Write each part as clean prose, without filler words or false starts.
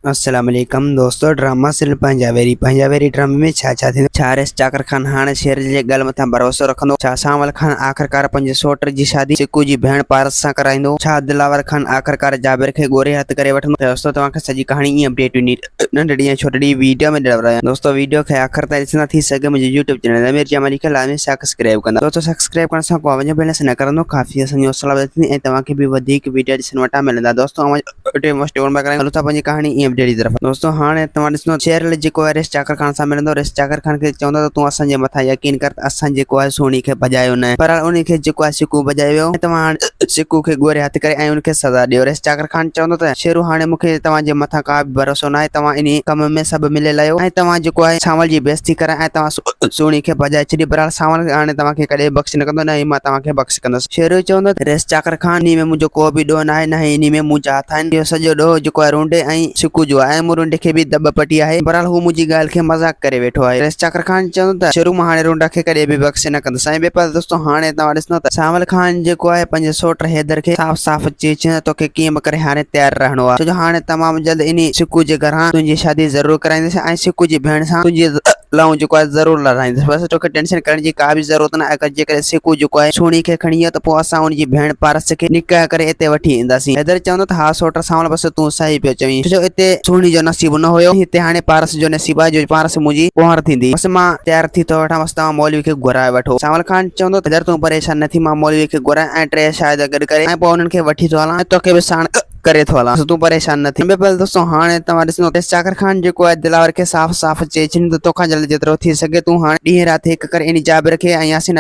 अस्सलाम वालेकुम दोस्तों। ड्रामा सिर्फ पंजाबेरी ड्रामा में छा थींदो। छारेस चाकर खान हाणे शेर जे गल मथां भरोसो रखंदो। छा सांवल खान आख़िरकार पंहिंजे सोट जी शादी सिकू जी भेण पारस सां कराईंदो। छा दिलावर खान आख़िरकार जाबिर खे गोरे हथ करे वठंदो। दोस्तों तव्हांखे सॼी कहाणी ईअं अपडेट ॾिनी नंढड़ी ऐं छोटड़ी वीडियो में ॾिनो। दोस्तों वीडियो खे आख़िर ताईं ॾिसंदा थी सघे मुंहिंजे यूट्यूब चैनल अमीर जमाली खे लाज़मी सब्सक्राइब कंदा। दोस्तों सब्सक्राइब करण सां पोइ वञो बैलेंस न करंदो काफ़ी असांजी हौसला वधंदी ऐं तव्हांखे बि वधीक वीडियो ॾिसण वटां मिलंदा। दोस्तों हलूं था पंहिंजी कहाणी ईअं अपडेट जी तरफ़। दोस्तों हाँ तव्हां ॾिसंदो शेरल जेको आहे रेस चाकर खान सां मिलंदो। रेस चाकर खान खे चवंदो त तूं असांजे मथां यकीन कर, असां जेको आहे सोनी खे भॼायो न, पर उन खे जेको आहे सिकू भॼायो वियो। तव्हां हाणे सिकू खे गोरे हथ करे ऐं उनखे सज़ा ॾियो। रेस चाकर खान चवंदो त शेरू हाणे मूंखे तव्हांजे मथां का बि भरोसो न आहे। तव्हां इन कम में सभु मिलियल आहियो ऐं तव्हां जेको आहे सांवल जी बेइज़्ती कराए ऐं तव्हां सोनी खे भॼाए छॾी। पर सांवल हाणे तव्हांखे कॾहिं बख़्श न कंदो, न ई मां तव्हांखे बख़्श कंदुसि। शेरू चवंदो रेस चाकर खान इन में मुंहिंजो को बि ॾोह न आहे, न इन में मुंहिंजा हथ आहिनि। इहो सॼो ॾोह जेको आहे रूंडे ऐं सिकू जो आहे ऐं मूं रूंडे खे बि दॿ पटी आहे। बहरहाल हू मुंहिंजी ॻाल्हि खे मज़ाक करे वेठो आहे। रेस चाकर खान चवंदो त शेरू मां हाणे रूंडा खे कॾहिं बि बख़्श न कंदुसि। ऐं ॿिए दोस्तों हाणे तव्हां ॾिसंदो त सांवल खान जेको आहे पंहिंजे सोट हैदर खे साफ़ साफ़ चई छॾियो तोखे कीअं बि करे हाणे तयारु रहणो आहे, छो जो हाणे तमामु जल्द इन सिकू जे घरां तुंहिंजी शादी ज़रूरु कराईंदुसि ऐं सिकू जी भेण सां तुंहिंजी लहू जेको आहे ज़रूरु लड़ाईंदुसि। बसि तोखे टेंशन करण जी का बि ज़रूरत न आहे। अगरि जेकॾहिं सिकू जेको आहे सोनी खे खणी वियो त पोइ असां उनजी भेण पारस खे निकाह करे हिते वठी ईंदासीं। हैदर चवंदो त हा सोट सांवल बसि तूं सही पियो चवीं, छो जो हिते सोनी जो नसीबु न हुयो, हिते हाणे पारस जो नसीबु आहे जो पारस मुंहिंजी कुंवर थींदी। बसि मां तयारु थी थो वठां, बसि तव्हां मौलवी खे घुराए वठो। सांवल खान चवंदो हैदर तूं परेशान न थी, मां मौलवी खे घुराए ऐं टे शायदि गॾु करे ऐं पोइ उन्हनि खे वठी थो हलां ऐं तोखे बि साण करे थो हलां, तूं परेशान न थी। पहले दोस्तों हाणे तव्हां ॾिसंदो रेस चाकर खान जेको आहे दिलावर खे साफ़ साफ़ चई छॾींदो तोखां जल्द जेतिरो थी सघे तूं हाणे ॾींहुं राति हिकु करे इन जाबिर खे ऐं यासीन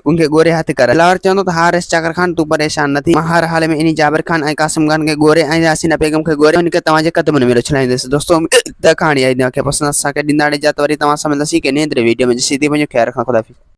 उनखे गोरे हथ कर। दिलावर चवंदो त हा रेस चाकर खान तूं परेशान न थी, मां हर हाल में इन जाबिर खान ऐं कासिम खान खे गोरे ऐं यासीन बेगम खे गोरे उनखे तव्हांजे कदमनि में उछलाईंदुसि। दोस्तों त कहाणी आई तव्हांखे पसंदि असांखे ॾींदा इजाज़त, वरी तव्हां सां मिलंदासीं के नंढिड़े वीडियो में। जेसीं ताईं पंहिंजो ख्यालु रखो। खुदा हाफ़िज़।